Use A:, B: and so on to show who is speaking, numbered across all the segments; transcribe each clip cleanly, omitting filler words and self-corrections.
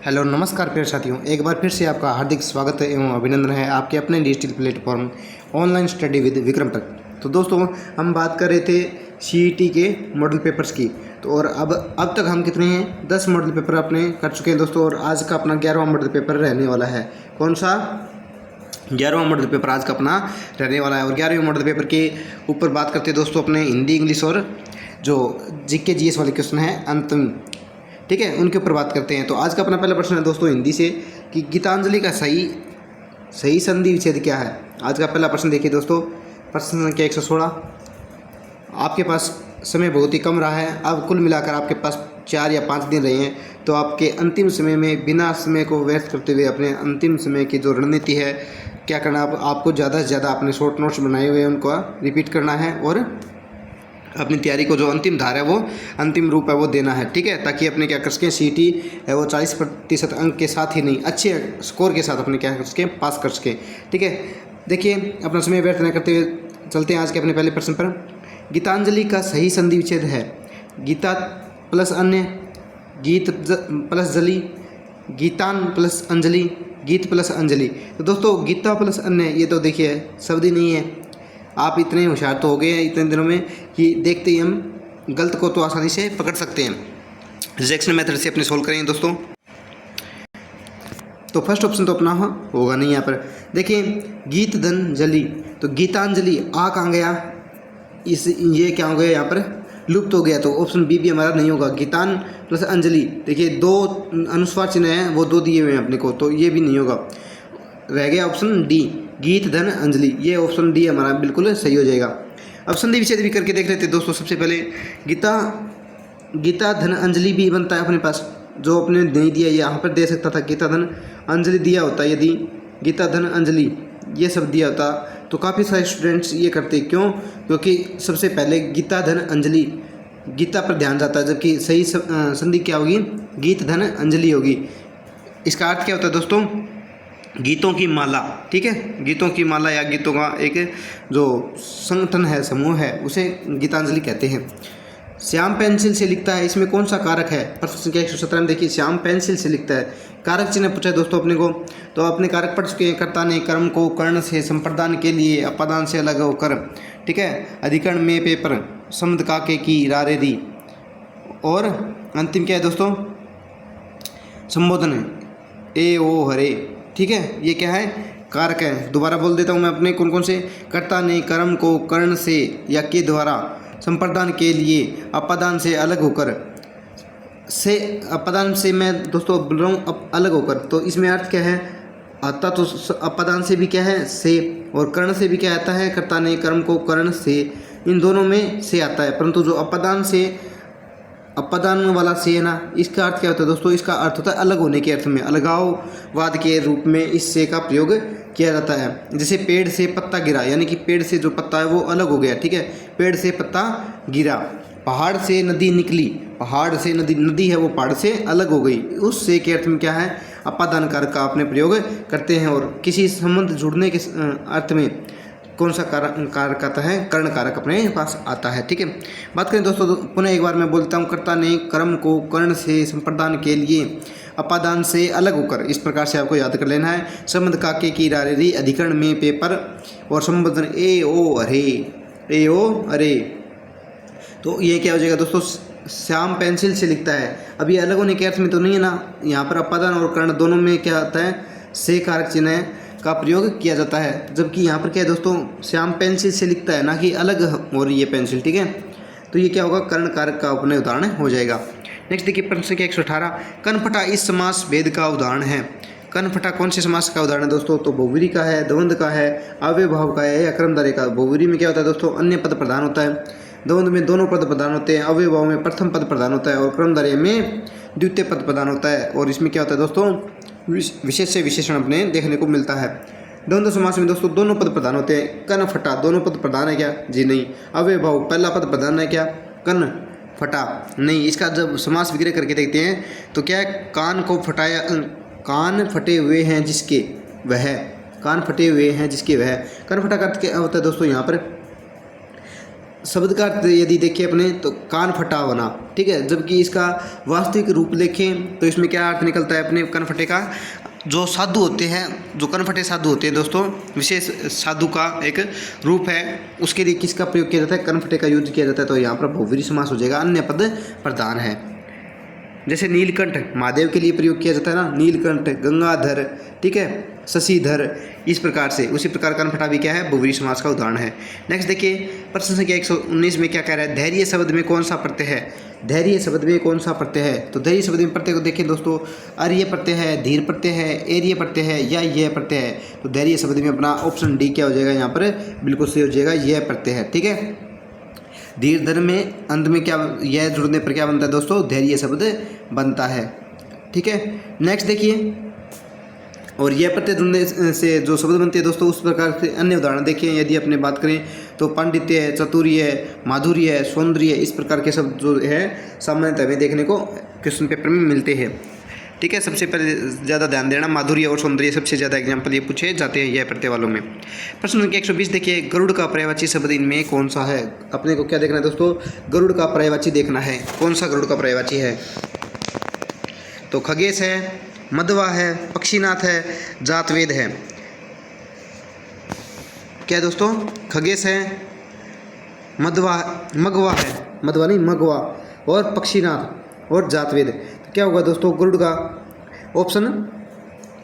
A: Hello नमस्कार प्रिय साथियों, एक बार फिर से आपका हार्दिक स्वागत एवं अभिनंदन है आपके अपने digital platform online study with Vikram पर। तो दोस्तों, हम बात कर रहे थे सीईटी के मॉडल पेपर्स की। तो और अब तक हम कितने हैं, 10 मॉडल पेपर अपने कर चुके हैं दोस्तों। और आज का अपना 11वां मॉडल पेपर रहने वाला है। कौन सा? 11वां मॉडल पेपर आज का अपना रहने वाला है। और 11वें मॉडल पेपर के ऊपर बात करते हैं दोस्तों अपने हिंदी, इंग्लिश और जो जीके जीएस वाले क्वेश्चन है अंतिम, ठीक है, उनके ऊपर बात करते हैं। तो आज का अपना पहला प्रश्न है दोस्तों हिंदी से कि गीतांजलि का सही संधि विच्छेद क्या है। आज का पहला प्रश्न देखिए दोस्तों, प्रश्न संख्या 116। आपके पास समय बहुत ही कम रहा है। अब कुल मिलाकर आपके पास 4 या 5 दिन रहे हैं। तो आपके अंतिम समय में बिना समय को व्यर्थ करते हुए अपने अंतिम समय की जो रणनीति है क्या करना, आपको ज़्यादा से ज़्यादा अपने शॉर्ट नोट्स बनाए हुए हैं उनको रिपीट करना है और अपनी तैयारी को जो अंतिम धार है वो अंतिम रूप है वो देना है, ठीक है, ताकि अपने क्या कर सकें सीईटी है वो 40% अंक के साथ ही नहीं, अच्छे स्कोर के साथ अपने क्या कर सकें, पास कर सकें, ठीक है। देखिए, अपना समय व्यर्थ न करते हुए चलते हैं आज के अपने पहले प्रश्न पर। गीतांजलि का सही संधि विच्छेद है गीता प्लस अन्य, गीत प्लस जली, गीतान प्लस अंजलि, गीत प्लस अंजलि। तो दोस्तों, गीता प्लस अन्य ये तो देखिए शब्द ही नहीं है। आप इतने होशियार तो हो गए हैं इतने दिनों में कि देखते ही हम गलत को तो आसानी से पकड़ सकते हैं। रिजेक्शन मेथड से अपने सोल्व करेंगे दोस्तों। तो फर्स्ट ऑप्शन तो अपना होगा नहीं यहाँ पर। देखिए, गीत धन जली, तो गीतांजलि आ कहाँ गया, ये क्या हो गया यहाँ पर, लुप्त हो गया। तो ऑप्शन बी भी हमारा नहीं होगा। गीतान प्लस अंजलि, देखिए 2 अनुस्वार चिन्ह हैं वो 2 दिए हुए हैं अपने को, तो ये भी नहीं होगा। रह गया ऑप्शन डी, गीत धन अंजलि। ये ऑप्शन डी हमारा बिल्कुल सही हो जाएगा। अब संधि विच्छेद भी करके देख लेते हैं दोस्तों। सबसे पहले गीता धन अंजलि भी बनता है अपने पास, जो अपने नहीं दिया, यहाँ पर दे सकता था गीता धन अंजलि दिया होता। यदि गीता धन अंजलि ये सब दिया होता तो काफ़ी सारे स्टूडेंट्स ये करते। क्यों? क्योंकि सबसे पहले गीता धन अंजलि, गीता पर ध्यान जाता है, जबकि सही संधि क्या होगी, गीत धन अंजलि होगी। इसका अर्थ क्या होता है दोस्तों, गीतों की माला, ठीक है, गीतों की माला या गीतों का एक जो संगठन है, समूह है, उसे गीतांजलि कहते हैं। श्याम पेंसिल से लिखता है, इसमें कौन सा कारक है? प्रश्न संख्या 117 में देखिए, श्याम पेंसिल से लिखता है। कारक चिन्ह पूछा है दोस्तों अपने को, तो अपने कारक पढ़ चुके हैं। कर्ता ने कर्म को कर्ण से संप्रदान के लिए अपादान से अलग होकर, ठीक है, अधिकरण में पेपर समद काके की रारे दी। और अंतिम क्या है दोस्तों, संबोधन ए ओ हरे, ठीक है, ये क्या है, कारक है। दोबारा बोल देता हूँ मैं अपने कौन कौन से। कर्ता ने कर्म को कर्ण से या के द्वारा संप्रदान के लिए अपादान से अलग होकर, से अपादान से मैं दोस्तों बोल रहा हूँ अलग होकर, तो इसमें अर्थ क्या है, आता तो अपादान से भी क्या है से, और कर्ण से भी क्या आता है, कर्ता ने कर्म को कर्ण से, इन दोनों में से आता है। परंतु जो अपादान से, अपादान वाला से है ना, इसका अर्थ क्या होता है दोस्तों, इसका अर्थ होता है अलग होने के अर्थ में, अलगाववाद के रूप में इस से का प्रयोग किया जाता है। जैसे पेड़ से पत्ता गिरा, यानी कि पेड़ से जो पत्ता है वो अलग हो गया, ठीक है, पेड़ से पत्ता गिरा। पहाड़ से नदी निकली, पहाड़ से नदी है वो पहाड़ से अलग हो गई, उस से के अर्थ में क्या है, अपादान कारक का अपने प्रयोग करते हैं। और किसी संबंध जुड़ने के अर्थ में कौन सा कारक आता है, कर्ण कारक अपने पास आता है, ठीक है। बात करें दोस्तों, पुनः एक बार मैं बोलता हूँ, कर्ता ने कर्म को कर्ण से संप्रदान के लिए अपादान से अलग होकर, इस प्रकार से आपको याद कर लेना है। संबंध काके की रारेरी, अधिकरण में पेपर, और संबोधन ए ओ अरे। तो ये क्या हो जाएगा दोस्तों, श्याम पेंसिल से लिखता है। अब ये अलग होने के अर्थ में तो नहीं है ना, यहाँ पर अपादान और कर्ण दोनों में क्या आता है, से कारक चिन्ह का प्रयोग किया जाता है। जबकि यहाँ पर क्या है दोस्तों, श्याम पेंसिल से लिखता है, ना कि अलग हो रही है पेंसिल, ठीक है। तो ये क्या होगा, कर्ण कारक का अपने उदाहरण हो जाएगा। नेक्स्ट देखिए, प्रश्न संख्या 118, कनफटा इस समास भेद का उदाहरण है। कनफटा कौन से समास का उदाहरण है दोस्तों, तो बहुव्रीहि का है, द्वंद्व का है, अव्ययभाव का है या क्रमधारय का। बहुव्रीहि में क्या होता है दोस्तों, अन्य पद प्रधान होता है, द्वंद्व में दोनों पद प्रधान होते हैं, अव्ययभाव में प्रथम पद प्रधान होता है, और क्रमधारय में द्वितीय पद प्रधान होता है। और इसमें क्या होता है दोस्तों, विशेष से विशेषण अपने देखने को मिलता है। द्वंद्व समास में दोस्तों दोनों पद प्रधान होते हैं। कन फटा, दोनों पद प्रधान है क्या, जी नहीं। अव्ययभाव, पहला पद प्रधान है क्या, कन फटा, नहीं। इसका जब समास विग्रह करके देखते हैं तो क्या है, कान को फटाया, कान फटे हुए हैं जिसके वह, कान फटे हुए हैं जिसके वह। कन फटा का अर्थ क्या होता है दोस्तों, यहाँ पर शब्द का अर्थ यदि देखें अपने तो कान फटा होना, ठीक है। जबकि इसका वास्तविक रूप देखें तो इसमें क्या अर्थ निकलता है अपने कान फटे का। जो साधु होते हैं, जो कनफटे साधु होते हैं दोस्तों, विशेष साधु का एक रूप है, उसके लिए किसका प्रयोग किया जाता है, कनफटे का यूज किया जाता है। तो यहाँ पर बहुव्रीहि समास हो जाएगा, अन्य पद प्रधान है। जैसे नीलकंठ महादेव के लिए प्रयोग किया जाता है ना, नीलकंठ, गंगाधर, ठीक है, शशिधर, इस प्रकार से। उसी प्रकार कनफटा भी क्या है, बहुव्रीहि समास का उदाहरण है। नेक्स्ट देखिए प्रश्न संख्या 119 में क्या कह रहा है, धैर्य शब्द में कौन सा प्रत्यय है। धैर्य शब्द में कौन सा प्रत्यय है, तो धैर्य शब्द में प्रत्यय को देखें दोस्तों, अर्य प्रत्यय है, धीर प्रत्यय है, एर्य प्रत्यय है या यह प्रत्यय है। तो धैर्य शब्द में अपना ऑप्शन डी क्या हो जाएगा, यहाँ पर बिल्कुल सही हो जाएगा, यह प्रत्यय है, ठीक है। धीर धर में अंत में क्या, यह जुड़ने पर क्या बनता है दोस्तों, धैर्य शब्द बनता है, ठीक है। नेक्स्ट देखिए, और यह प्रत्यय जुड़ने से जो शब्द बनते हैं दोस्तों, उस प्रकार से अन्य उदाहरण देखिए। यदि अपने बात करें तो पांडित्य है, चातुर्य है, माधुर्य है, सौंदर्य, इस प्रकार के शब्द जो है सामान्यतः हमें देखने को क्वेश्चन पेपर में मिलते हैं, ठीक है। सबसे पहले ज़्यादा ध्यान देना, माधुर्य और सौंदर्य सबसे ज़्यादा एग्जाम्पल ये पूछे जाते हैं यह प्रत्यय वालों में। प्रश्न संख्या 120 देखिए, गरुड़ का पर्यायवाची शब्द इनमें कौन सा है। अपने को क्या देखना है दोस्तों, गरुड़ का पर्यायवाची देखना है, कौन सा गरुड़ का पर्यायवाची है। तो खगेश है, मध्वा है, पक्षीनाथ है, जातवेद है। क्या है दोस्तों, खगेश है, मध्वा, मगवा है, मध्वा नहीं मगवा, और पक्षीनाथ और जातवेद। तो क्या होगा दोस्तों, गरुड़ का ऑप्शन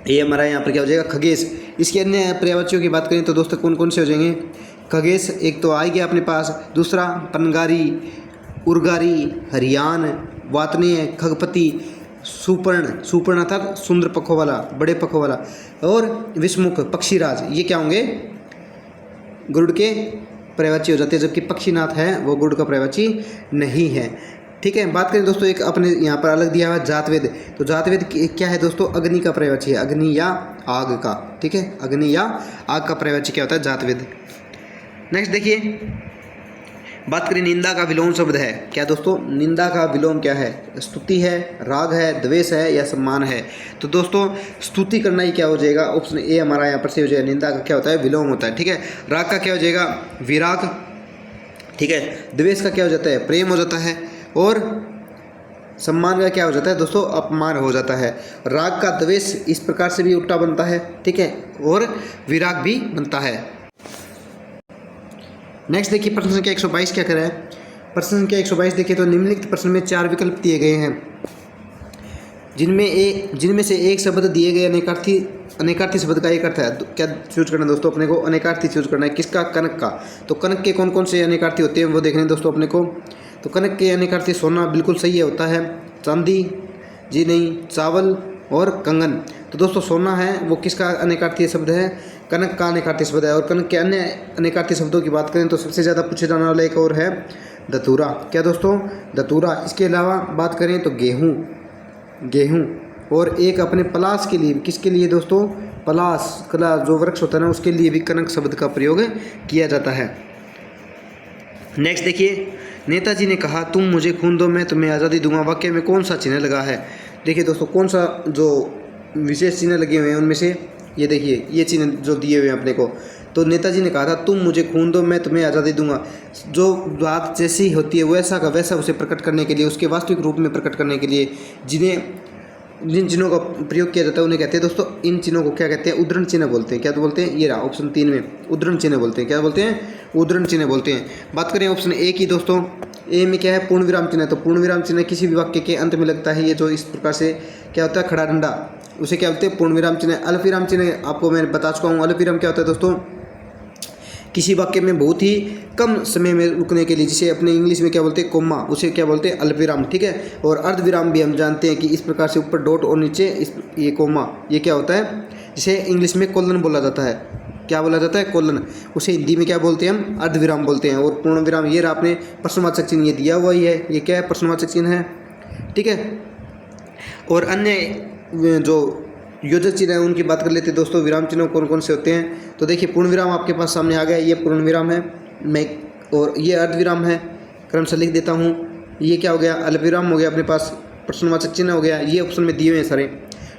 A: ये हमारा यहाँ पर क्या हो जाएगा, खगेश। इसके अन्य पर्यायवाचियों की बात करें तो दोस्तों कौन कौन से हो जाएंगे, खगेश एक तो आ गया अपने पास, दूसरा पनगारी, उर्गारी, हरियान, वातनीय, खगपति, सुपर्ण, सुपर्ण अर्थात सुंदर पखों वाला, बड़े पखों वाला, और विषमुख, पक्षीराज, ये क्या होंगे, गरुड़ के पर्यायवाची हो जाते हैं। जबकि पक्षीनाथ है वो गरुड़ का पर्यायवाची नहीं है, ठीक है। बात करें दोस्तों, एक अपने यहाँ पर अलग दिया हुआ जातवेद। तो जातवेद क्या है दोस्तों, अग्नि का पर्यायवाची है, अग्नि या आग का, ठीक है, अग्नि या आग का पर्यायवाची क्या होता है, जातवेद। नेक्स्ट देखिए, बात करें निंदा का विलोम शब्द है, क्या दोस्तों, निंदा का विलोम क्या है, स्तुति है, राग है, द्वेष है या सम्मान है। तो दोस्तों स्तुति करना ही क्या हो जाएगा, ऑप्शन ए हमारा यहाँ पर से हो जाएगा। निंदा का क्या होता है, विलोम होता है, ठीक है। राग का क्या हो जाएगा, विराग, ठीक है। द्वेष का क्या हो जाता है, प्रेम हो जाता है, और सम्मान का क्या हो जाता है दोस्तों, अपमान हो जाता है। राग का द्वेष इस प्रकार से भी उल्टा बनता है, ठीक है, और विराग भी बनता है। नेक्स्ट देखिए प्रश्न संख्या 122 क्या कर रहा है। प्रश्न संख्या 122 देखिए तो निम्नलिखित प्रश्न में 4 विकल्प दिए गए हैं, जिनमें से एक शब्द दिए गए अनेकार्थी शब्द का एक अर्थ है। तो क्या चूज करना है दोस्तों, अपने को अनेकार्थी चूज करना है, किसका, कनक का। तो कनक के कौन कौन से अनेकार्थी होते हैं वो देखने हैं दोस्तों अपने को। तो कनक के अनेकार्थी सोना बिल्कुल सही है, होता है, चांदी जी नहीं, चावल और कंगन। तो दोस्तों सोना है वो किसका अनेकार्थी शब्द है, कनक का अनेकार्थी शब्द है। और कनक के अन्य अनेकार्थी शब्दों की बात करें तो सबसे ज़्यादा पूछे जाने वाला एक और है धतूरा। क्या दोस्तों, धतूरा। इसके अलावा बात करें तो गेहूँ, और एक अपने पलाश के लिए, किसके लिए दोस्तों, पलाश कला जो वृक्ष होता है ना, उसके लिए भी कनक शब्द का प्रयोग किया जाता है। नेक्स्ट देखिए, नेताजी ने कहा तुम मुझे खून दो मैं तुम्हें आज़ादी दूंगा, वाक्य में कौन सा चिन्ह लगा है। देखिए दोस्तों कौन सा जो विशेष चिन्ह लगे हुए हैं उनमें से ये देखिए, ये चिन्ह जो दिए हुए हैं अपने को। तो नेताजी ने कहा था तुम मुझे खून दो मैं तुम्हें आज़ादी दूंगा। जो बात जैसी होती है वैसा का वैसा उसे प्रकट करने के लिए, उसके वास्तविक रूप में प्रकट करने के लिए जिन चिन्हों का प्रयोग किया जाता है उन्हें कहते हैं दोस्तों, इन चिन्हों को क्या कहते हैं, उद्धरण चिन्ह बोलते हैं। क्या तो बोलते हैं, ये रहा ऑप्शन 3 में, उद्धरण चिन्ह बोलते हैं। क्या बोलते हैं, उद्धरण चिन्ह बोलते हैं। बात करें ऑप्शन ए की दोस्तों, ए में क्या है, पूर्ण विराम चिन्ह। तो पूर्ण विराम चिन्ह किसी भी वाक्य के अंत में लगता है, ये जो इस प्रकार से क्या होता है, खड़ा डंडा, उसे क्या बोलते हैं, पूर्ण विराम चिन्ह। अल्प विराम चिन्ह आपको मैं बता चुका हूँ। अल्प विराम क्या होता है दोस्तों, किसी वाक्य में बहुत ही कम समय में रुकने के लिए, जिसे अपने इंग्लिश में क्या बोलते हैं, कोमा, उसे क्या बोलते हैं, अल्पविराम, ठीक है। और अर्धविराम भी हम जानते हैं कि इस प्रकार से ऊपर डॉट और नीचे ये कोमा, ये क्या होता है, जिसे इंग्लिश में कोलन बोला जाता है। क्या बोला जाता है, कोलन। उसे हिंदी में क्या बोलते हैं, हम अर्धविराम बोलते हैं। और पूर्ण विराम ये रहा, आपने प्रश्नवाचक चिन्ह ये दिया हुआ ही है, ये क्या है, प्रश्नवाचक चिन्ह है, ठीक है। और अन्य जो योजक चिन्ह है उनकी बात कर लेते हैं दोस्तों। विराम चिन्ह कौन कौन से होते हैं, तो देखिए पूर्ण विराम आपके पास सामने आ गया, ये पूर्ण विराम है मैं, और ये अर्धविराम है, क्रम से लिख देता हूँ। ये क्या हो गया, अल्पविराम हो गया अपने पास, प्रश्नवाचक चिन्ह हो गया, ये ऑप्शन में दिए हुए हैं सारे,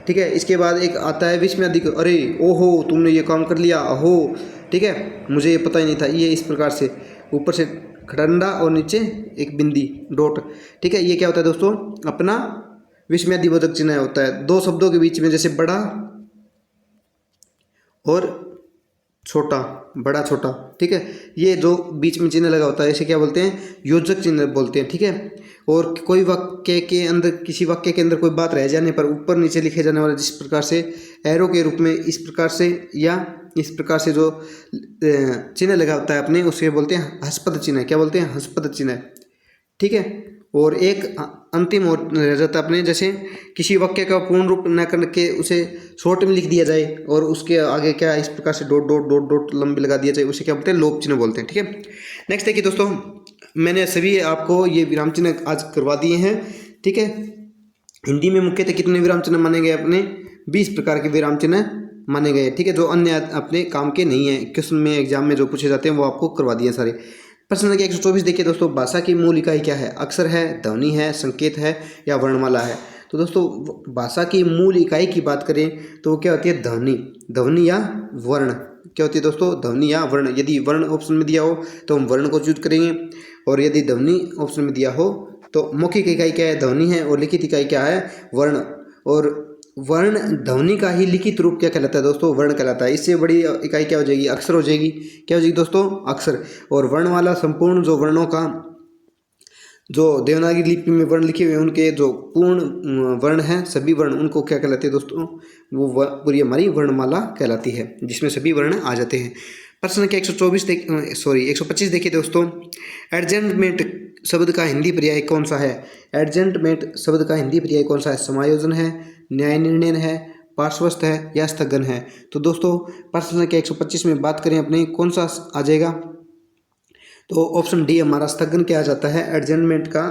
A: ठीक है। इसके बाद एक आता है विस्मय अधिक, अरे ओहो तुमने ये काम कर लिया, अहो, ठीक है, मुझे ये पता ही नहीं था, ये इस प्रकार से ऊपर से खडंडा और नीचे एक बिंदी डॉट, ठीक है। ये क्या होता है दोस्तों, अपना विस्मयादिबोधक चिन्ह होता है। दो शब्दों के बीच में जैसे बड़ा और छोटा, बड़ा छोटा, ठीक है, ये जो बीच में चिन्ह लगा होता है इसे क्या बोलते हैं, योजक चिन्ह बोलते हैं, ठीक है। और कोई वाक्य के अंदर, किसी वाक्य के अंदर कोई बात रह जाने पर ऊपर नीचे लिखे जाने वाले जिस प्रकार से एरो के रूप में इस प्रकार से या इस प्रकार से जो चिन्ह लगा होता है अपने, उसे बोलते हैं हस्पद चिन्ह। क्या बोलते हैं, हस्पद चिन्ह, ठीक है। और एक अंतिम और रह जाता है अपने, जैसे किसी वाक्य का पूर्ण रूप न करके उसे शॉर्ट में लिख दिया जाए और उसके आगे क्या इस प्रकार से डॉट डॉट डॉट डॉट लंबी लगा दिया जाए, उसे क्या बोलते हैं, लोप चिन्ह बोलते हैं, ठीक है। नेक्स्ट देखिए दोस्तों, मैंने सभी आपको ये विराम चिन्ह आज करवा दिए हैं, ठीक है। हिंदी में मुख्यतः कितने विराम चिन्ह माने गए अपने, 20 प्रकार के विराम चिन्ह माने गए, ठीक है, जो अन्य अपने काम के नहीं है, क्वेश्चन में एग्जाम में जो पूछे जाते हैं वो आपको करवा दिए सारे। प्रश्न संख्या 124 देखिए दोस्तों, भाषा की मूल इकाई क्या है, अक्षर है, ध्वनि है, संकेत है या वर्णमाला है। तो दोस्तों भाषा की मूल इकाई की बात करें तो वो क्या होती है, ध्वनि, ध्वनि या वर्ण। क्या होती है दोस्तों, ध्वनि या वर्ण। यदि वर्ण ऑप्शन में दिया हो तो हम वर्ण को चूज करेंगे, और यदि ध्वनि ऑप्शन में दिया हो तो मौखिक इकाई क्या है, ध्वनि है, और लिखित इकाई क्या है, वर्ण। और वर्ण, ध्वनि का ही लिखित रूप क्या कहलाता है दोस्तों, वर्ण कहलाता है। इससे बड़ी इकाई क्या हो जाएगी, अक्षर हो जाएगी। क्या हो जाएगी दोस्तों, अक्षर। और वर्णमाला संपूर्ण जो वर्णों का, जो देवनागरी लिपि में वर्ण लिखे हुए हैं उनके जो पूर्ण वर्ण हैं, सभी वर्ण, उनको क्या कहलाते हैं दोस्तों, वो पूरी हमारी वर्णमाला कहलाती है, जिसमें सभी वर्ण आ जाते हैं। प्रश्न संख्या 125 देखिए दोस्तों, एडजस्टमेंट शब्द का हिंदी पर्याय कौन सा है। एडजस्टमेंट शब्द का हिंदी पर्याय कौन सा है, समायोजन है, न्याय निर्णय है, पार्श्वस्थ है या स्थगन है। तो दोस्तों प्रश्न संख्या 125 में बात करें अपने, कौन सा आ जाएगा, तो ऑप्शन डी हमारा स्थगन क्या आ जाता है, एडजस्टमेंट का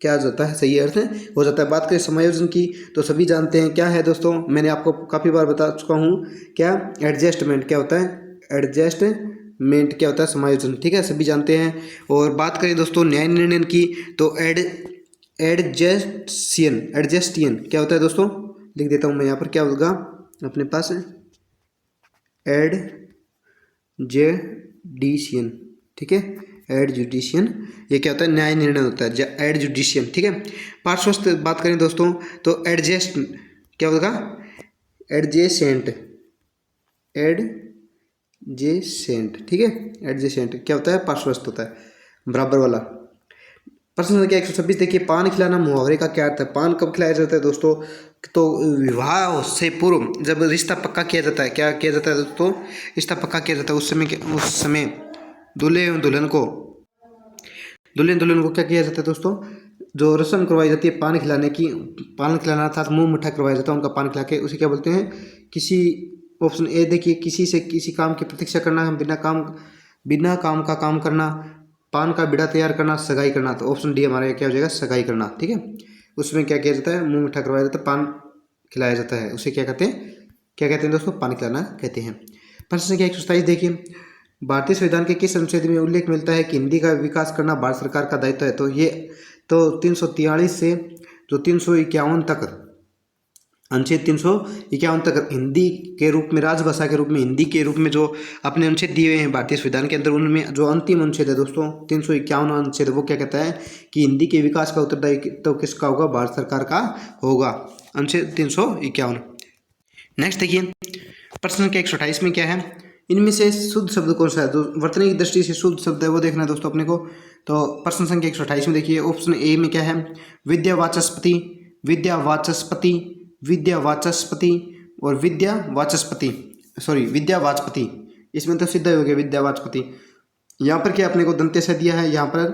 A: क्या आ जाता है, सही अर्थ हो जाता है। बात करें समायोजन की तो सभी जानते हैं क्या है दोस्तों, मैंने आपको काफ़ी बार बता चुका हूँ, क्या एडजस्टमेंट क्या होता है, एडजस्टमेंट क्या होता है, समायोजन, ठीक है, सभी जानते हैं। और बात करें दोस्तों न्याय निर्णय की तो एडजस्टियन क्या होता है दोस्तों, लिख देता हूँ मैं यहाँ पर, क्या होगा अपने पास, एडजेडिशियन, ठीक है, एडजुडिशियन, ये क्या होता है, न्याय निर्णय होता है, एडजुडिशियन, ठीक है। पार्श्वस्थ बात करें दोस्तों तो एडजेस्ट क्या होगा, एडजेसेंट, एडजेसेंट, ठीक है, एडजेसेंट क्या होता है, पार्श्वस्थ होता है, बराबर वाला। प्रश्न संख्या 126 देखिए, पान खिलाना मुहावरे का क्या अर्थ है। पान कब खिलाया जाता है दोस्तों, तो विवाह से पूर्व जब रिश्ता पक्का किया जाता है, क्या किया जाता है दोस्तों, रिश्ता पक्का किया जाता है, उस समय दूल्हे दुल्हन को क्या किया जाता है दोस्तों, जो रस्म करवाई जाती है पान खिलाने की, पान खिलाना अर्थात मुंह मीठा करवाया जाता है उनका पान खिला के, उसे क्या बोलते हैं, किसी, ऑप्शन ए देखिए, किसी से किसी काम की प्रतीक्षा करना, बिना काम का काम करना, पान का बीड़ा तैयार करना, सगाई करना। तो ऑप्शन डी हमारा क्या हो जाएगा, सगाई करना, ठीक है। उसमें क्या किया जाता है, मुंह मीठा करवाया जाता है, पान खिलाया जाता है, उसे क्या कहते हैं दोस्तों, पान खिलाना कहते हैं। प्रश्न संख्या 127 देखिए, भारतीय संविधान के किस अनुच्छेद में उल्लेख मिलता है कि हिंदी का विकास करना भारत सरकार का दायित्व है। तो ये तो 343 से जो 351 तक, अनुच्छेद 351 तक हिंदी के रूप में, राजभाषा के रूप में, हिंदी के रूप में जो अपने अनुच्छेद दिए हुए हैं भारतीय संविधान के अंदर, उनमें जो अंतिम अनुच्छेद है दोस्तों 351 अनुच्छेद, वो क्या कहता है कि हिंदी के विकास का उत्तरदायित्व तो किसका होगा, भारत सरकार का होगा, अनुच्छेद 351। नेक्स्ट देखिए, प्रश्न के 128 में क्या है, इनमें से शुद्ध शब्द कौन सा है, जो वर्तनी की दृष्टि से शुद्ध शब्द है वो देखना है दोस्तों अपने को। तो प्रश्न संख्या 128 में देखिए, ऑप्शन ए में क्या है, विद्यावाचस्पति, विद्यावाचस्पति, विद्यावाचस्पति और विद्यावाचस्पति। इसमें तो सिद्ध हो गया विद्यावाचस्पति। यहाँ पर क्या अपने को दंत्य से दिया है, यहाँ पर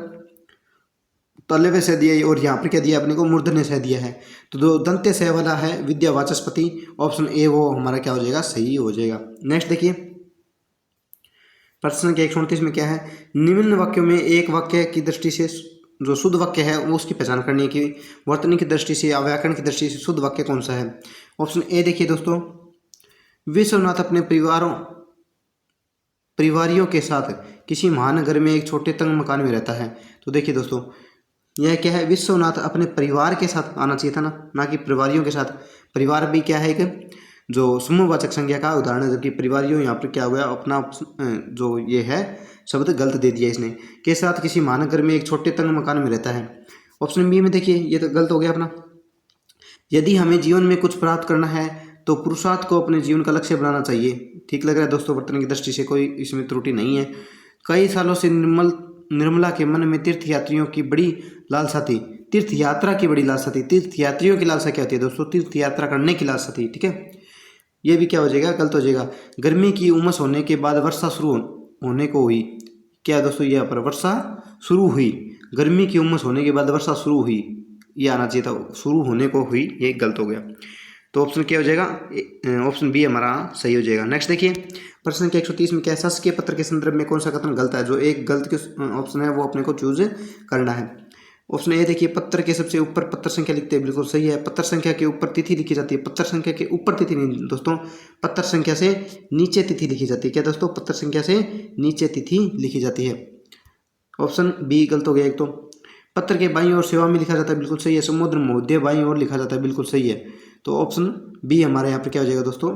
A: तलवे से दिया है, और यहाँ पर क्या दिया अपने को, मूर्धन्य से दिया है। तो जो दंत्य से वाला है विद्यावाचस्पति, ऑप्शन ए वो हमारा क्या हो जाएगा, सही हो जाएगा। नेक्स्ट देखिए, प्रश्न के 129 में क्या है, निम्न वाक्यों में एक वाक्य की दृष्टि से जो शुद्ध वाक्य है वो उसकी पहचान करनी है कि वर्तनी की दृष्टि से या व्याकरण की दृष्टि से शुद्ध वाक्य कौन सा है। ऑप्शन ए देखिए दोस्तों, विश्वनाथ अपने परिवारियों के साथ किसी महानगर में एक छोटे तंग मकान में रहता है। तो देखिए दोस्तों, यह क्या है, विश्वनाथ अपने परिवार के साथ आना चाहिए था ना कि परिवारियों के साथ। परिवार भी क्या है, एक जो समूहवाचक संज्ञा का उदाहरण है, जबकि परिवारियों यहाँ पर क्या हुआ, अपना जो ये है शब्द गलत दे दिया इसने। के साथ किसी महानगर में एक छोटे तंग मकान में रहता है। ऑप्शन बी में देखिए ये तो गलत हो गया अपना। यदि हमें जीवन में कुछ प्राप्त करना है तो पुरुषार्थ को अपने जीवन का लक्ष्य बनाना चाहिए। ठीक लग रहा है दोस्तों, वर्तन की दृष्टि से कोई इसमें त्रुटि नहीं है। कई सालों से निर्मला के मन में तीर्थ यात्रियों की बड़ी लालसा थी। तीर्थ यात्रा की बड़ी लालसा थी। तीर्थ यात्रियों की लालसा क्या होती है दोस्तों? तीर्थ यात्रा करने की लालसा थी। ठीक है, ये भी क्या हो जाएगा? गलत हो जाएगा। गर्मी की उमस होने के बाद वर्षा शुरू होने को हुई। क्या दोस्तों? यहाँ पर वर्षा शुरू हुई। गर्मी की उमस होने के बाद वर्षा शुरू हुई, ये आना चाहिए था, शुरू होने को हुई, ये गलत हो गया। तो ऑप्शन क्या हो जाएगा? ऑप्शन बी हमारा सही हो जाएगा। नेक्स्ट देखिए प्रश्न संख्या 130 में क्या है? शासकीय पत्र के संदर्भ में कौन सा कथन गलत है? जो एक गलत के ऑप्शन है वो अपने को चूज करना है। ऑप्शन ए देखिए, पत्र के सबसे ऊपर पत्र संख्या लिखते हैं, बिल्कुल सही है। पत्र संख्या के ऊपर तिथि लिखी जाती है। पत्र संख्या के ऊपर तिथि नहीं दोस्तों, पत्र संख्या से नीचे तिथि लिखी जाती है। क्या दोस्तों? पत्र संख्या से नीचे तिथि लिखी जाती है। ऑप्शन बी गलत हो गया एक तो। पत्र के बाईं ओर सेवा में लिखा जाता है, बिल्कुल सही है। समुद्र मध्य बाईं ओर लिखा जाता है, बिल्कुल सही है। तो ऑप्शन बी हमारे यहाँ पर क्या हो जाएगा दोस्तों?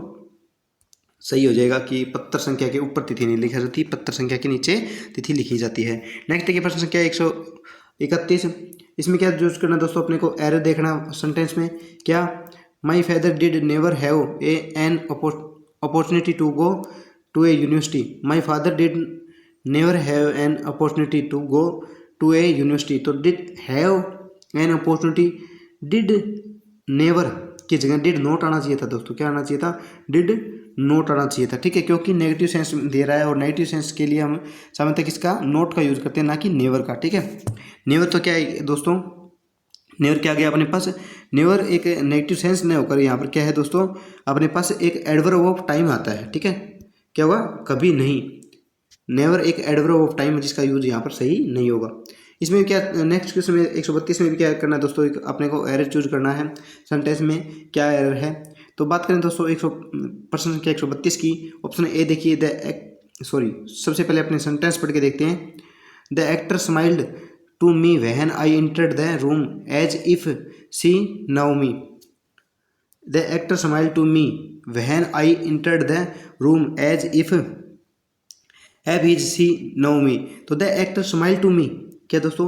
A: सही हो जाएगा कि पत्र संख्या के ऊपर तिथि नहीं लिखी जाती, पत्र संख्या के नीचे तिथि लिखी जाती है। नेक्स्ट देखिए प्रश्न संख्या 131, इसमें क्या यूज करना दोस्तों? अपने को एरर देखना सेंटेंस में। क्या? My father did never have an opportunity to go to a university. My father did never have an opportunity to go to a university. तो did have an opportunity, did never की जगह did not आना चाहिए था दोस्तों। क्या आना चाहिए था? डिड नोट आना चाहिए था। ठीक है, क्योंकि नेगेटिव सेंस दे रहा है और नेगेटिव सेंस के लिए हम सामान्यतः किसका? नोट का यूज करते हैं, ना कि नेवर का। ठीक है, नेवर तो क्या है दोस्तों? नेवर क्या आ गया अपने पास? नेवर एक नेगेटिव सेंस नहीं होकर यहाँ पर क्या है दोस्तों? अपने पास एक एडवर्ब ऑफ टाइम आता है। ठीक है, क्या होगा? कभी नहीं। नेवर एक एडवर्ब ऑफ टाइम है जिसका यूज यहाँ पर सही नहीं होगा। इसमें क्या नेक्स्ट क्वेश्चन में 132 में भी क्या करना है दोस्तों? एक अपने को एरर चूज करना है सेंटेंस में, क्या एरर है। तो बात करें दोस्तों प्रश्न संख्या 132 की। ऑप्शन ए देखिए, सबसे पहले अपने सेंटेंस पढ़ के देखते हैं। The actor smiled to me when I entered the room as if see now me. The actor smiled to me when I entered the room as if have see now me. तो the actor smile to me, क्या दोस्तों?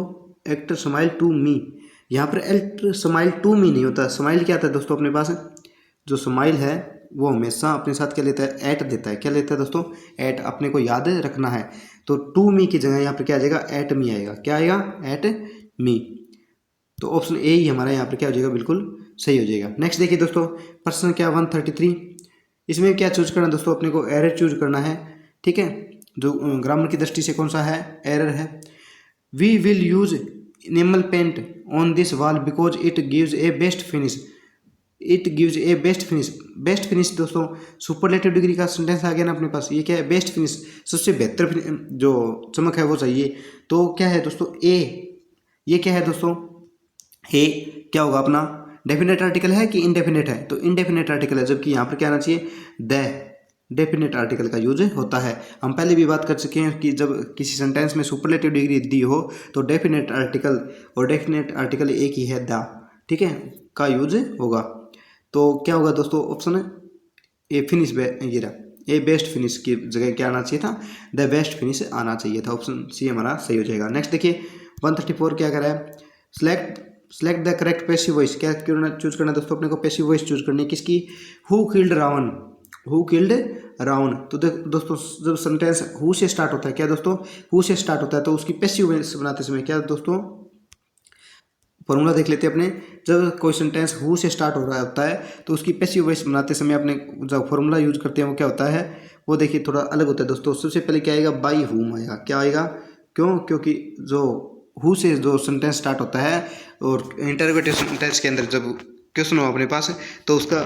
A: Actor smile to me. यहाँ पर actor smile to मी नहीं होता। Smile क्या आता है दोस्तों अपने पास? जो स्माइल है वो हमेशा अपने साथ क्या लेता है? एट देता है। क्या लेता है दोस्तों? एट। अपने को याद रखना है। तो टू मी की जगह यहाँ पर क्या आ जाएगा? एट मी आएगा। क्या आएगा? At me. तो ऑप्शन ए ही हमारा यहाँ पर क्या हो जाएगा? बिल्कुल सही हो जाएगा। नेक्स्ट देखिए दोस्तों प्रश्न क्या 133, इसमें क्या चूज करना दोस्तों? अपने को एरर चूज करना है। ठीक है, जो ग्रामर की दृष्टि से कौन सा है? एरर है। We will use enamel paint on this wall because it gives a best finish. It gives a best finish. Best finish दोस्तों सुपरलेटिव डिग्री का सेंटेंस आ गया ना अपने पास। ये क्या है? बेस्ट फिनिश, सबसे बेहतर जो चमक है वो चाहिए। तो क्या है दोस्तों? ए। ये क्या है दोस्तों? ए क्या होगा अपना? डेफिनेट आर्टिकल है कि इनडेफिनेट है? तो इनडेफिनेट आर्टिकल है, जबकि यहाँ पर क्या आना चाहिए? द डेफिनेट आर्टिकल का यूज होता है। हम पहले भी बात कर चुके हैं कि जब किसी सेंटेंस में सुपरलेटिव डिग्री दी हो तो डेफिनेट आर्टिकल और डेफिनेट आर्टिकल एक ही है, द, ठीक है, का यूज होगा। तो क्या होगा दोस्तों? ऑप्शन ए फिनिश, ये रहा, ए बेस्ट फिनिश की जगह क्या आना चाहिए था? द बेस्ट फिनिश आना चाहिए था। ऑप्शन सी हमारा सही हो जाएगा। नेक्स्ट देखिए 134 क्या कर रहा है? Select the correct passive voice. क्या चूज करना है दोस्तों? अपने को पैसिव वॉइस चूज करनी है। किसकी? Who killed Ravan. Who killed Ravan. तो दोस्तों जब सेंटेंस हु से स्टार्ट होता है, क्या दोस्तों? हु से स्टार्ट होता है, तो उसकी पैसिव वॉइस बनाते समय क्या दोस्तों? फॉर्मूला देख लेते हैं अपने। जब कोई सेंटेंस हु से स्टार्ट हो रहा होता है तो उसकी पैसिव वॉइस बनाते समय अपने जब फॉर्मूला यूज करते हैं वो क्या होता है? वो देखिए थोड़ा अलग होता है दोस्तों। सबसे पहले क्या आएगा? बाई हुम आएगा। क्या आएगा? क्यों? क्योंकि जो हु से जो सेंटेंस स्टार्ट होता है और इंटरोगेटिव सेंटेंस के अंदर जब क्वेश्चन हो अपने पास तो उसका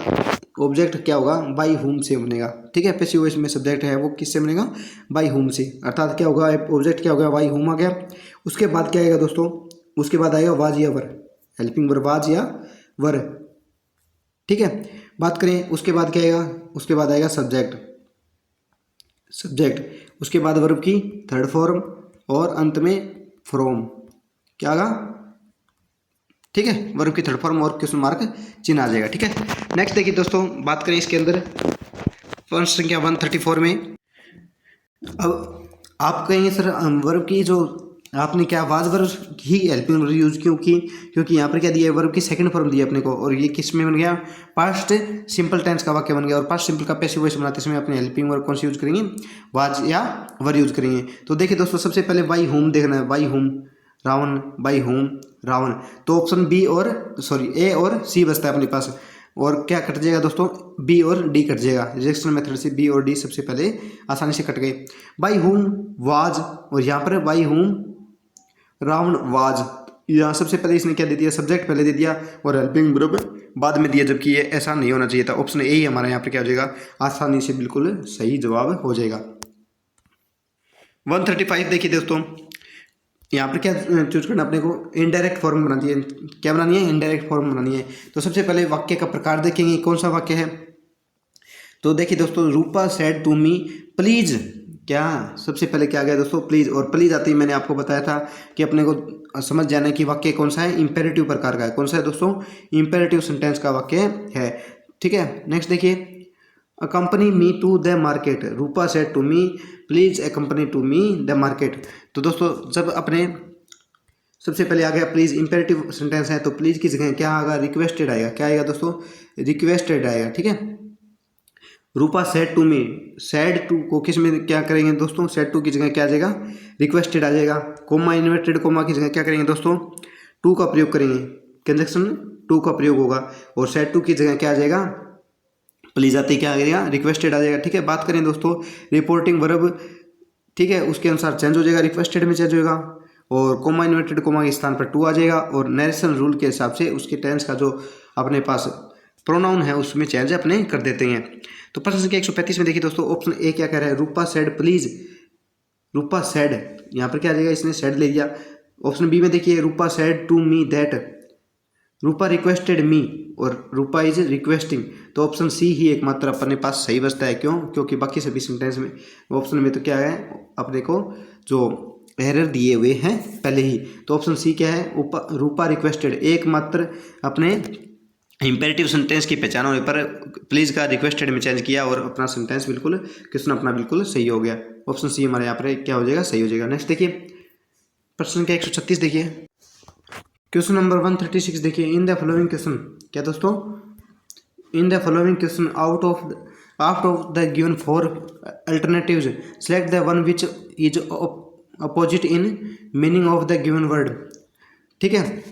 A: ऑब्जेक्ट क्या होगा? बाई हुम से बनेगा। ठीक है, पैसिव वॉइस में सब्जेक्ट है वो किससे बनेगा? बाई हुम से। अर्थात क्या होगा? ऑब्जेक्ट क्या होगा? बाई हुम आ गया। उसके बाद क्या आएगा दोस्तों? उसके बाद आएगा वाज या वर, हेल्पिंग वर्ब वाज या वर। ठीक है, बात करें उसके बाद क्या आएगा? उसके बाद आएगा सब्जेक्ट। उसके बाद वर्ब की थर्ड फॉर्म और अंत में फ्रॉम। क्या आएगा? ठीक है, वर्ब की थर्ड फॉर्म और क्वेश्चन मार्क चिन्ह आ जाएगा। ठीक है, नेक्स्ट देखिए दोस्तों बात करें इसके अंदर प्रश्न संख्या 134 में। अब आप कहेंगे सर वर्ब की जो आपने क्या was verb he helping verb use क्यों की, क्योंकि यहाँ पर क्या दिया है, वर्ब की सेकंड फॉर्म दिया अपने को, और ये किस में बन गया, पास्ट सिंपल टेंस का वाक्य बन गया। और पास्ट सिंपल का पैसिव वॉइस बनाते इसमें अपने हेल्पिंग वर्ब कौन सी यूज करेंगे, वाज या वर यूज करेंगे। तो देखिए दोस्तों सबसे पहले बाई होम देखना है, by whom Ravan, by whom Ravan. तो ऑप्शन बी और सॉरी ए और सी बचता है अपने पास, और क्या कट जाएगा दोस्तों, बी और डी कट जाएगा। रिजेक्शन मेथड से बी और डी सबसे पहले आसानी से कट गए। बाई होम वाज, और यहाँ पर बाई होम रावण वाज, यहाँ सबसे पहले इसने क्या दे दिया, सब्जेक्ट पहले दे दिया और हेल्पिंग वर्ब बाद में दिया, जबकि ये ऐसा नहीं होना चाहिए था। ऑप्शन ए ही हमारा यहाँ पर क्या हो जाएगा, आसानी से बिल्कुल सही जवाब हो जाएगा। 135 देखिए दोस्तों, यहाँ पर क्या चूज करना अपने को, इनडायरेक्ट फॉर्म बनानी है। क्या बनानी है, इनडायरेक्ट फॉर्म बनानी है। तो सबसे पहले वाक्य का प्रकार देखेंगे कौन सा वाक्य है। तो देखिए दोस्तों, रूपा सेड टू मी प्लीज, क्या सबसे पहले क्या गया दोस्तों, प्लीज। और प्लीज आते ही मैंने आपको बताया था कि अपने को समझ जाना है कि वाक्य कौन सा है, इंपेरेटिव प्रकार का है। कौन सा है दोस्तों, इंपेरेटिव सेंटेंस का वाक्य है। ठीक है, नेक्स्ट देखिए, accompany me to the market, Rupa said to me please accompany to me the market. तो दोस्तों जब अपने सबसे पहले आ गया प्लीज, इंपेरेटिव सेंटेंस है, तो प्लीज की जगह क्या आएगा, रिक्वेस्टेड आएगा। क्या आएगा दोस्तों, रिक्वेस्टेड आएगा। ठीक है, Rupa said to me, said to को किस में क्या करेंगे दोस्तों, सेड टू की जगह क्या आ जाएगा, रिक्वेस्टेड आ जाएगा। कोमा इन्वर्टेड कोमा की जगह क्या करेंगे दोस्तों, टू का प्रयोग करेंगे, कंजक्शन टू का प्रयोग होगा। और सेड टू की जगह क्या आ जाएगा, प्लीज आते ही क्या आ जाएगा, रिक्वेस्टेड आ जाएगा। ठीक है, बात करें दोस्तों रिपोर्टिंग वर्ब, ठीक है, उसके अनुसार चेंज हो जाएगा, रिक्वेस्टेड में चेंज होगा, और कोमा इन्वर्टेड कोमा के स्थान पर टू आ जाएगा। और नरेशन रूल के हिसाब से उसके टेंस का जो अपने पास प्रोनाउन है उसमें चेंज अपने कर देते हैं। तो प्रश्न संख्या 135 में देखिए दोस्तों, ऑप्शन ए क्या कह रहा है, Rupa said please, Rupa said, यहाँ पर क्या आ जाएगा, इसने सेड ले लिया। ऑप्शन बी में देखिए, Rupa said to me that, Rupa requested me, और रूपा इज रिक्वेस्टिंग। तो ऑप्शन सी ही एकमात्र अपने पास सही बचता है। क्यों, क्योंकि बाकी सभी सेंटेंस में ऑप्शन में तो क्या है, अपने को जो एरर दिए हुए हैं पहले ही। तो ऑप्शन सी क्या है, रूपा रिक्वेस्टेड, एकमात्र अपने इंपेरेटिव सेंटेंस की पहचान होने पर प्लीज का रिक्वेस्टेड में चेंज किया, और अपना सेंटेंस बिल्कुल क्वेश्चन अपना बिल्कुल सही हो गया। ऑप्शन सी हमारे यहाँ पर क्या हो जाएगा, सही हो जाएगा। नेक्स्ट देखिए, प्रश्न का 136 देखिए, क्वेश्चन नंबर 136 देखिए, इन द फॉलोइंग क्वेश्चन, क्या दोस्तों, in the following question out of the given four alternatives select the one which is opposite in meaning of the given word. ठीक है,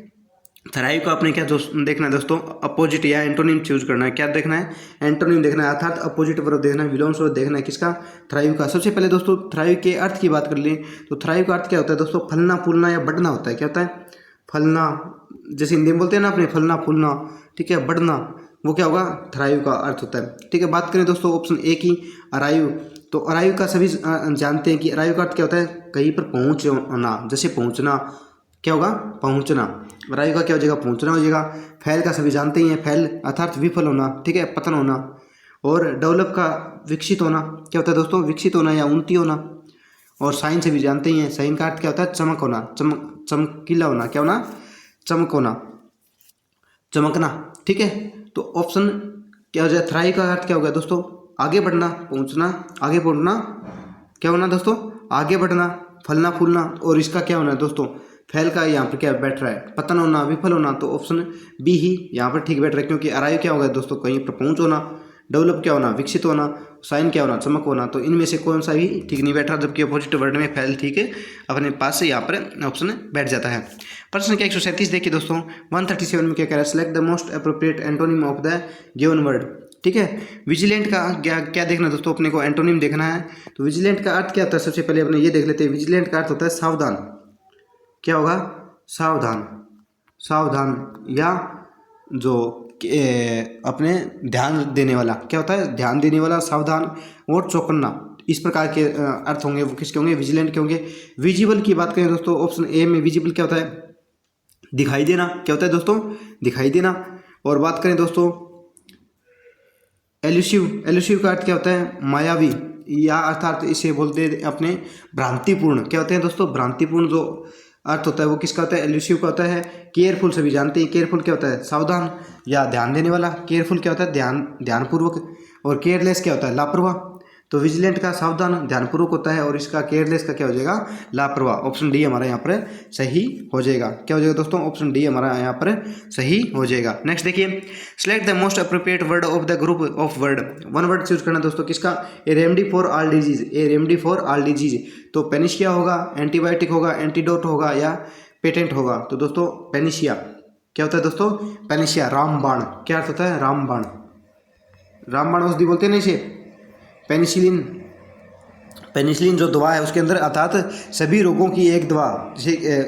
A: थराइव का आपने क्या देखना है दोस्तों, अपोजिट या एंटोनिम चूज करना है। क्या देखना है, एंटोनिम देखना है, अर्थात अपोजिट वर्ब देखना है, विलोम वर्ब देखना है, किसका, थराइव का। सबसे पहले दोस्तों थराइव के अर्थ की बात कर लें, तो थराइव का अर्थ क्या होता है दोस्तों, फलना फूलना या बढ़ना होता है। क्या होता है, फलना, जैसे हिंदी में बोलते हैं ना अपने, फलना फूलना, ठीक है, बढ़ना, वो क्या होगा, थराइव का अर्थ होता है। ठीक है, बात करें दोस्तों ऑप्शन ए की, अराइव, तो अराइव का सभी जानते हैं कि अराइव का अर्थ क्या होता है, कहीं पर पहुंचना, जैसे पहुंचना, क्या होगा, पहुंचना। अराइव का क्या हो जाएगा, पहुंचना हो जाएगा। फैल का सभी जानते ही हैं, फैल अर्थात विफल होना, ठीक है, पतन होना। और डेवलप का विकसित होना, क्या होता है दोस्तों, विकसित होना या उन्नति होना। और साइन से भी जानते ही हैं, साइन का अर्थ क्या होता है, चमक होना, चमकीला होना, क्या होना, चमक होना, चमकना। ठीक है, तो ऑप्शन क्या हो जाए, थ्राइव का अर्थ क्या हो गया दोस्तों, आगे बढ़ना, पहुंचना, आगे बढ़ना, क्या होना दोस्तों, आगे बढ़ना, फलना फूलना। और इसका क्या होना है दोस्तों, फैल का यहाँ पर क्या बैठ रहा है, पतन होना, विफल होना। तो ऑप्शन बी ही यहाँ पर ठीक बैठ रहा है, क्योंकि अराइव क्या होगा दोस्तों, कहीं पर पहुंच होना, डेवलप क्या होना, विकसित होना, साइन क्या होना, चमक होना। तो इनमें से कौन सा भी ठीक नहीं बैठ रहा, जबकि अपोजिट वर्ड में फैल ठीक है अपने पास से यहाँ पर ऑप्शन बैठ जाता है। प्रश्न क्या 137 देखिए दोस्तों, 137 में क्या कह रहा है, select the most appropriate antonym of the given word. ठीक है, विजिलेंट का क्या देखना दोस्तों, अपने को एंटोनिम देखना है। तो विजिलेंट का अर्थ क्या होता है, सबसे पहले अपने ये देख लेते हैं। विजिलेंट का अर्थ होता है सावधान, क्या होगा, सावधान, सावधान, या जो अपने ध्यान देने वाला, क्या होता है, ध्यान देने वाला, सावधान और चौकन्ना, इस प्रकार के अर्थ होंगे, वो किसके होंगे, विजिलेंट के होंगे। विजिबल की बात करें दोस्तों, ऑप्शन ए में विजिबल क्या होता है, दिखाई देना, क्या होता है दोस्तों, दिखाई देना। और बात करें दोस्तों एल्यूसिव, एल्यूसिव का अर्थ क्या होता है, मायावी, या अर्थात इसे बोलते हैं अपने भ्रांतिपूर्ण। क्या होते हैं दोस्तों, भ्रांतिपूर्ण जो अर्थ होता है वो किसका होता है, एल्यूसिव का होता है। केयरफुल सभी जानते हैं, केयरफुल क्या होता है, सावधान या ध्यान देने वाला। केयरफुल क्या होता है, ध्यानपूर्वक। और केयरलेस क्या होता है, लापरवाह। तो विजिलेंट का सावधान ध्यानपूर्वक होता है, और इसका केयरलेस का क्या हो जाएगा, लापरवाह। ऑप्शन डी हमारा यहाँ पर सही हो जाएगा। क्या हो जाएगा दोस्तों, ऑप्शन डी हमारा यहाँ पर सही हो जाएगा। नेक्स्ट देखिए, select the most appropriate word of the group of word. One word choose करना दोस्तों, किसका, ए remedy for all disease, A remedy for all disease. तो पेनिशिया होगा, एंटीबायोटिक होगा, एंटीडोट होगा या पेटेंट होगा। तो दोस्तों पेनिशिया, क्या होता है दोस्तों, पेनिशिया रामबाण। क्या अर्थ होता है, रामबाण। रामबाण औषधि बोलते हैं ना इसे। पेनिसिलिन, पेनिसिलिन जो दवा है उसके अंदर अर्थात सभी रोगों की एक दवा,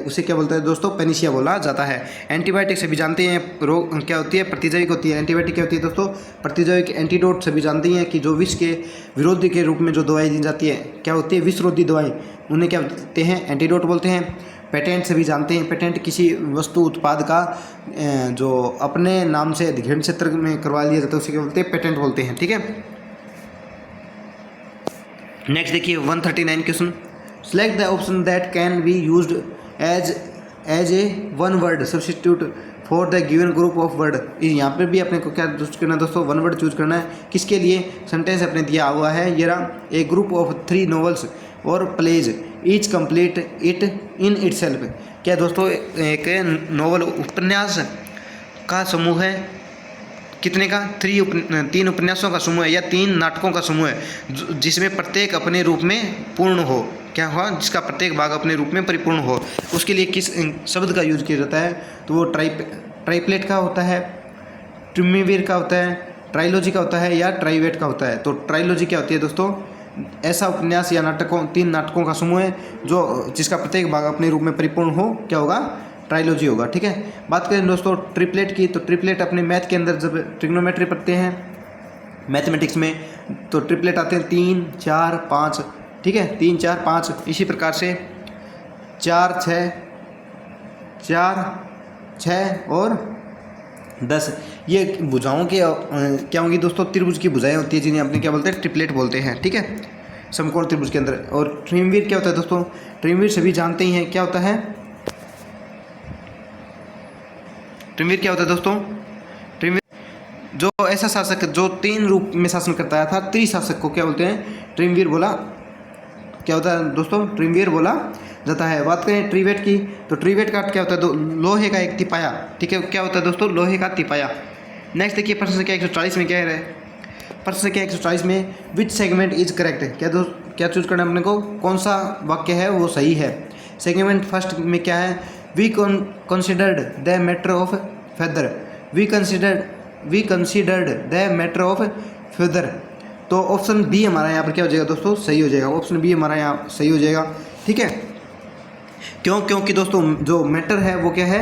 A: उसे क्या बोलते हैं दोस्तों, पेनिशिया बोला जाता है। एंटीबायोटिक सभी जानते हैं रोग क्या होती है, प्रतिजैविक होती है। एंटीबायोटिक क्या होती है दोस्तों, प्रतिजैविक। एंटीडोट सभी जानते हैं कि जो विष के विरोधी के रूप में जो दवाई दी जाती है, क्या होती है, विषरोधी दवाई, उन्हें क्या बोलते हैं, एंटीडोट बोलते हैं। पेटेंट सभी जानते हैं, पेटेंट किसी वस्तु उत्पाद का जो अपने नाम से अधिग्रहण क्षेत्र में करवा लिया जाता है उसे क्या बोलते हैं, पेटेंट बोलते हैं। ठीक है, नेक्स्ट देखिए 139 question, select the option that can be used as a one word substitute for the given group of word. यहाँ पर भी अपने को क्या चूज करना है दोस्तों, वन वर्ड चूज करना है। किसके लिए, सेंटेंस अपने दिया हुआ है ये रहा, ए ग्रुप ऑफ 3 नॉवेल्स और plays each complete it in itself. क्या दोस्तों, एक नॉवल उपन्यास का समूह है, कितने का, 3 उपन्यासों का समूह है या 3 नाटकों का समूह है, जिसमें प्रत्येक अपने रूप में पूर्ण हो। क्या हुआ, जिसका प्रत्येक भाग अपने रूप में परिपूर्ण हो। उसके लिए किस शब्द का यूज किया जाता है, तो वो ट्राइप्लेट का होता है, ट्रिमिवीर का होता है, ट्राइलॉजी का होता है या ट्राइवेट का होता है। तो ट्राइलॉजी क्या होती है दोस्तों, ऐसा उपन्यास या नाटकों 3 नाटकों का समूह है जो जिसका प्रत्येक भाग अपने रूप में परिपूर्ण हो, क्या होगा, ट्राइलॉजी होगा। ठीक है, बात करें दोस्तों ट्रिपलेट की, तो ट्रिपलेट अपने मैथ के अंदर जब ट्रिग्नोमेट्री पढ़ते हैं मैथमेटिक्स में, तो ट्रिपलेट आते हैं 3, 4, 5। ठीक है, 3, 4, 5, इसी प्रकार से 4, 6 और 10 ये भुजाओं के क्या होंगी दोस्तों, त्रिभुज की भुजाएं होती है, जिन्हें अपने क्या बोलते हैं, ट्रिपलेट बोलते हैं। ठीक है, समकोण त्रिभुज के अंदर। और ट्रिमवीर क्या होता है दोस्तों, ट्रिमवीर सभी जानते ही हैं, क्या होता है, ट्रिमवीर क्या होता है दोस्तों, ट्रिमवीर जो ऐसा शासक जो 3 रूप में शासन करता था, त्रिशासक को क्या बोलते हैं, ट्रिमवीर बोला, क्या होता है दोस्तों, ट्रिमवीर बोला जाता है। बात करें ट्रिवेट की, तो ट्रिवेट का क्या होता है, लोहे का एक तिपाया। ठीक है, क्या होता है दोस्तों, लोहे का तिपाया। नेक्स्ट देखिए प्रश्न संख्या 140 में क्या है, प्रश्न संख्या 140 में विच सेगमेंट इज करेक्ट। क्या चूज करना है अपने को, कौन सा वाक्य है वो सही है। सेगमेंट फर्स्ट में क्या है, we considered the matter of feather, we considered the matter of feather. तो ऑप्शन बी हमारा यहाँ पर क्या हो जाएगा दोस्तों, सही हो जाएगा। ऑप्शन बी हमारा यहाँ सही हो जाएगा। ठीक है, क्योंकि दोस्तों जो मैटर है वो क्या है,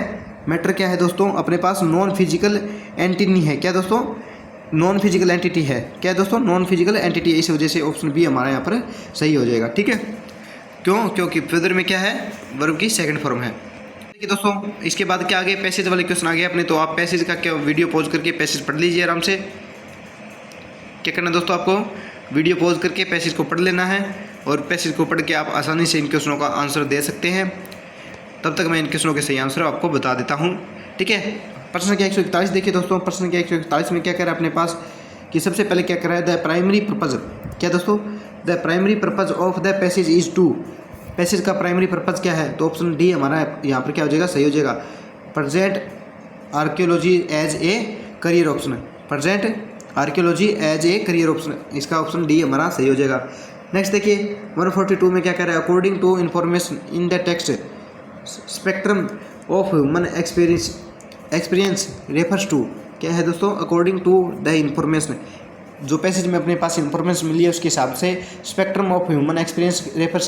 A: मैटर क्या है दोस्तों, अपने पास नॉन फिजिकल एंटिटी है। क्या दोस्तों, नॉन फिजिकल एंटिटी है। क्या दोस्तों, नॉन फिजिकल एंटिटी है। इस वजह से ऑप्शन बी हमारा यहाँ पर सही हो जाएगा। ठीक है, क्योंकि फेदर में क्या है, वर्ब की सेकंड फॉर्म है। देखिए दोस्तों, इसके बाद क्या आगे पैसेज वाले क्वेश्चन आ गए अपने, तो आप पैसेज का क्या वीडियो पॉज करके पैसेज पढ़ लीजिए आराम से। क्या करना दोस्तों, आपको वीडियो पॉज करके पैसेज को पढ़ लेना है, और पैसेज को पढ़ के आप आसानी से इन क्वेश्चनों का आंसर दे सकते हैं। तब तक मैं इन क्वेश्चनों के सही आंसर आपको बता देता हूँ। ठीक है, प्रश्न संख्या 141 देखिए दोस्तों, प्रश्न संख्या 141 में क्या कह रहा है अपने पास कि सबसे पहले क्या कर रहा है, द प्राइमरी पर्पज। क्या दोस्तों, the primary purpose of the passage is to. Passage का प्राइमरी पर्पज क्या है, तो ऑप्शन डी हमारा यहाँ पर क्या हो जाएगा, सही हो जाएगा। Present archaeology as a career option, present archaeology as a career option, इसका ऑप्शन डी हमारा सही हो जाएगा। नेक्स्ट देखिए 142 में क्या कह रहा है, according to information in the text spectrum of human experience refers to. क्या है दोस्तों, अकॉर्डिंग टू द इन्फॉर्मेशन, जो पैसेज में अपने पास इन्फॉर्मेशन मिली है उसके हिसाब से spectrum of human experience refers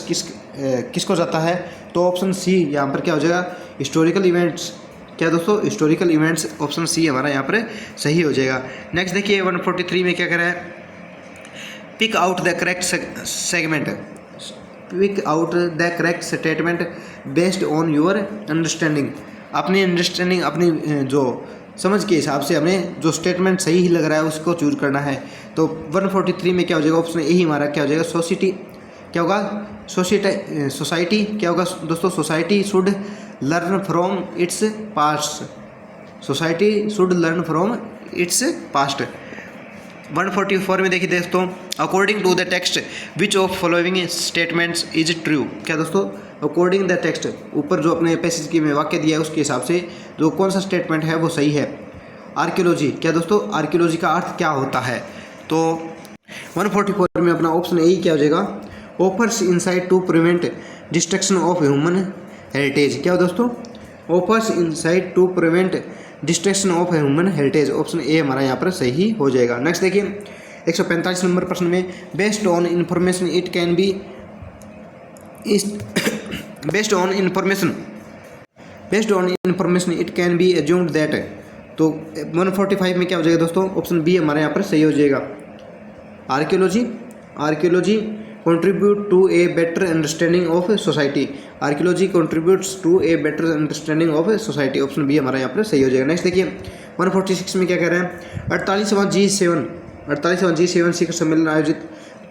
A: किसको जाता है, तो ऑप्शन सी यहाँ पर क्या हो जाएगा, हिस्टोरिकल इवेंट्स। क्या दोस्तों, हिस्टोरिकल इवेंट्स, ऑप्शन सी हमारा यहाँ पर सही हो जाएगा। नेक्स्ट देखिए 143 में क्या कह रहा है, pick out the correct segment, pick out the correct statement based on your understanding. अपनी अंडरस्टैंडिंग, अपनी जो समझ के हिसाब से हमें जो स्टेटमेंट सही ही लग रहा है उसको चूज करना है। तो 143 में क्या हो जाएगा, ऑप्शन ए ही हमारा क्या हो जाएगा, सोसाइटी। क्या होगा, सोसाइटी क्या होगा दोस्तों, society should learn from its past, society should learn from its past. 144 में देखिए दोस्तों, according to the text which of following statements is true. क्या दोस्तों, अकॉर्डिंग द टेक्स्ट, ऊपर जो अपने पैसेज की में वाक्य दिया है उसके हिसाब से जो कौन सा स्टेटमेंट है वो सही है। आर्कियोलॉजी, क्या दोस्तों, आर्कियोलॉजी का अर्थ क्या होता है? तो 144 में अपना ऑप्शन ए क्या हो जाएगा, offers insight to prevent destruction of human heritage. क्या हो दोस्तों, offers insight to prevent destruction of human heritage, option A हमारा यहाँ पर सही हो जाएगा। नेक्स्ट देखिए 145 नंबर प्रश्न में, based on information it can be based on information it can be assumed that. तो 145 में क्या हो जाएगा दोस्तों, ऑप्शन बी हमारे यहाँ पर सही हो जाएगा। Archaeology contribute to a better understanding of society। Archaeology contributes to a better understanding of society, option B हमारा यहाँ पर सही हो जाएगा। नेक्स्ट देखिए 146 में क्या कह रहे हैं, 48वां G7 शिखर सम्मेलन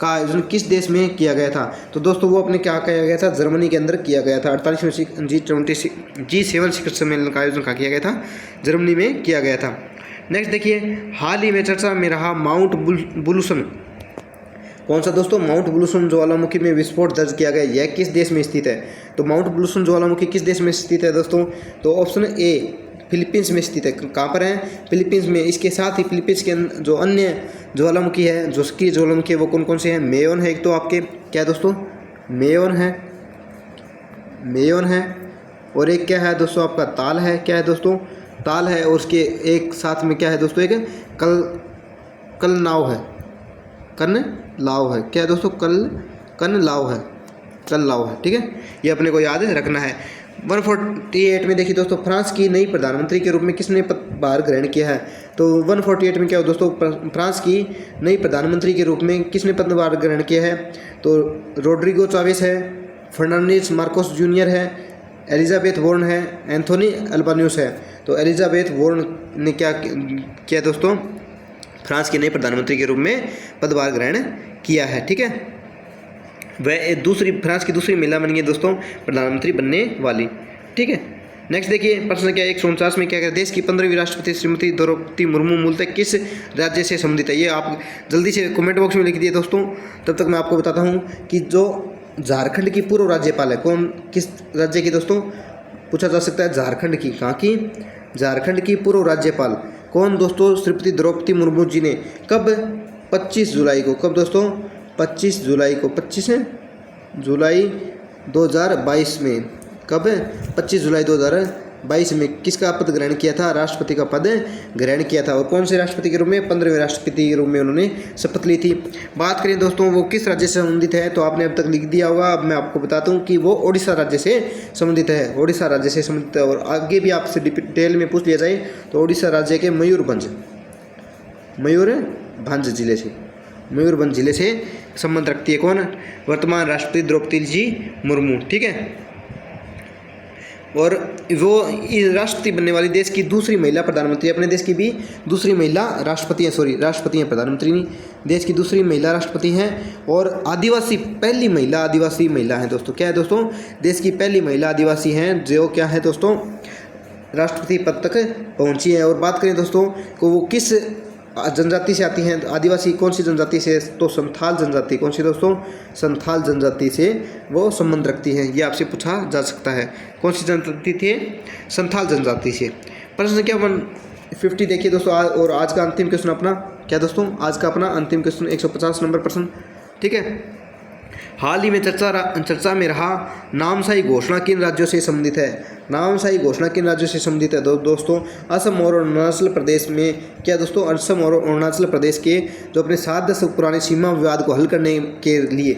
A: का आयोजन किस देश में किया गया था? तो दोस्तों वो अपने क्या किया गया था, जर्मनी के अंदर किया गया था। 48वें G7 शिखर सम्मेलन का आयोजन कहाँ किया गया था? जर्मनी में किया गया था। नेक्स्ट देखिए, हाल ही में चर्चा में रहा माउंट बुलूसन, कौन सा दोस्तों, माउंट बुलूसन ज्वालामुखी में विस्फोट दर्ज किया गया, यह किस देश में स्थित है? तो माउंट बुलूसन ज्वालामुखी किस देश में स्थित है दोस्तों? तो ऑप्शन ए फिलीपींस में स्थित है। कहाँ पर है? फिलीपींस में। इसके साथ ही फिलीपींस के जो अन्य ज्वालामुखी है, जो सक्रिय ज्वालामुखी है, वो कौन कौन से हैं? मेयोन है एक तो आपके, क्या दोस्तों, मेयोन है, और एक क्या है दोस्तों आपका, ताल है। क्या है दोस्तों, ताल है, और उसके एक साथ में क्या है दोस्तों, एक कलनाव है, कनलाव है। क्या है दोस्तों, कनलाव है, ठीक है, ये अपने को याद रखना है। 148 में देखिए दोस्तों, फ्रांस की नई प्रधानमंत्री के रूप में किसने पदभार ग्रहण किया है? तो 148 में क्या हो दोस्तों, फ्रांस की नई प्रधानमंत्री के रूप में किसने पदभार ग्रहण किया है? तो रोड्रिगो चावेस है, फर्नांडिस मार्कोस जूनियर है, एलिजाबेथ वॉर्न है, एंथोनी अल्बान्यूस है। तो एलिजाबेथ वॉर्न ने क्या किया दोस्तों, फ्रांस के नए प्रधानमंत्री के रूप में पदभार ग्रहण किया है। ठीक है, वह फ्रांस की दूसरी महिला बनी है दोस्तों प्रधानमंत्री बनने वाली। ठीक है, नेक्स्ट देखिए प्रश्न क्या 149 में क्या कहते हैं, देश की 15वीं राष्ट्रपति श्रीमती द्रौपदी मुर्मू मूलतः किस राज्य से संबंधित है? ये आप जल्दी से कमेंट बॉक्स में लिख दिए दोस्तों। तब तक मैं आपको बताता हूँ कि जो झारखंड की पूर्व राज्यपाल है, कौन, किस राज्य की दोस्तों, पूछा जा सकता है झारखंड की। कहाँ की? झारखंड की पूर्व राज्यपाल कौन दोस्तों? श्रीमती द्रौपदी मुर्मू जी ने कब? 25 जुलाई को। कब दोस्तों? 25 जुलाई को। 25 जुलाई 2022 में। कब? 25 जुलाई 2022 में किसका पद ग्रहण किया था? राष्ट्रपति का पद ग्रहण किया था। और कौन से राष्ट्रपति के रूप में? 15वें राष्ट्रपति के रूप में उन्होंने शपथ ली थी। बात करें दोस्तों वो किस राज्य से संबंधित है, तो आपने अब तक लिख दिया होगा। अब मैं आपको बताता हूँ कि वो ओडिशा राज्य से संबंधित है। ओडिशा राज्य से संबंधित है। और आगे भी आपसे डिटेल में पूछ लिया जाए तो ओडिशा राज्य के मयूरभंज जिले से संबंध रखती है। कौन? वर्तमान राष्ट्रपति द्रौपदी जी मुर्मू। ठीक है, और वो राष्ट्रपति बनने वाली देश की दूसरी महिला प्रधानमंत्री, अपने देश की भी दूसरी महिला राष्ट्रपति हैं, राष्ट्रपति हैं, प्रधानमंत्री नहीं, देश की दूसरी महिला राष्ट्रपति हैं। और पहली महिला आदिवासी महिला हैं दोस्तों। क्या है दोस्तों? देश की पहली महिला आदिवासी हैं जो क्या है दोस्तों, राष्ट्रपति पद तक पहुंची है। और बात करें दोस्तों को वो किस जनजाति से आती हैं, आदिवासी कौन सी जनजाति से? तो संथाल जनजाति। कौन सी दोस्तों? संथाल जनजाति से वो संबंध रखती हैं। ये आपसे पूछा जा सकता है। कौन सी जनजाति थी? संथाल जनजाति से। प्रश्न क्या 150 देखिए दोस्तों। और आज का अंतिम क्वेश्चन अपना क्या दोस्तों? आज का अपना अंतिम क्वेश्चन 150 नंबर प्रश्न। ठीक है, हाल ही में चर्चा में रहा नामसाई घोषणा किन राज्यों से संबंधित है? नामसाई घोषणा किन राज्यों से संबंधित है दोस्तों? असम और अरुणाचल प्रदेश में। क्या दोस्तों? असम और अरुणाचल प्रदेश के जो अपने 7 दशक पुराने सीमा विवाद को हल करने के लिए,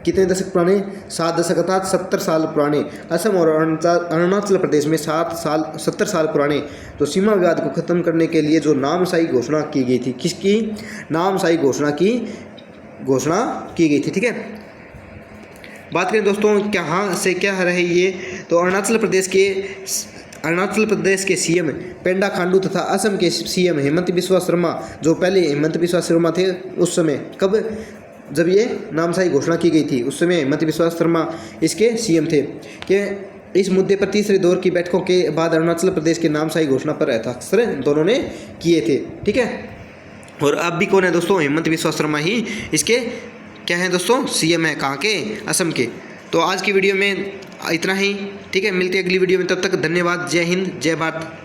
A: कितने दशक पुराने? 7 दशक अर्थात 70 साल पुराने। असम और अरुणाचल प्रदेश में 70 साल पुराने तो सीमा विवाद को खत्म करने के लिए जो नामसाई घोषणा की गई थी, किसकी? नामसाई घोषणा की गई थी। ठीक है, बात करें दोस्तों कहाँ से क्या रहे ये, तो अरुणाचल प्रदेश के सीएम पेंडा खांडू तथा असम के सीएम हेमंत बिस्वा शर्मा, जो पहले हेमंत बिस्वा शर्मा थे उस समय, कब? जब ये नामसाई घोषणा की गई थी उस समय हेमंत बिस्वा शर्मा इसके सीएम थे। कि इस मुद्दे पर तीसरे दौर की बैठकों के बाद अरुणाचल प्रदेश के नामसाई घोषणा पर हस्ताक्षर दोनों ने किए थे। ठीक है, और अब भी कौन है दोस्तों, हेमंत बिस्वा शर्मा ही इसके क्या है दोस्तों, सीएम है। कहाँ के, असम के। तो आज की वीडियो में इतना ही, ठीक है। मिलते हैं अगली वीडियो में, तब तक धन्यवाद। जय हिंद, जय भारत।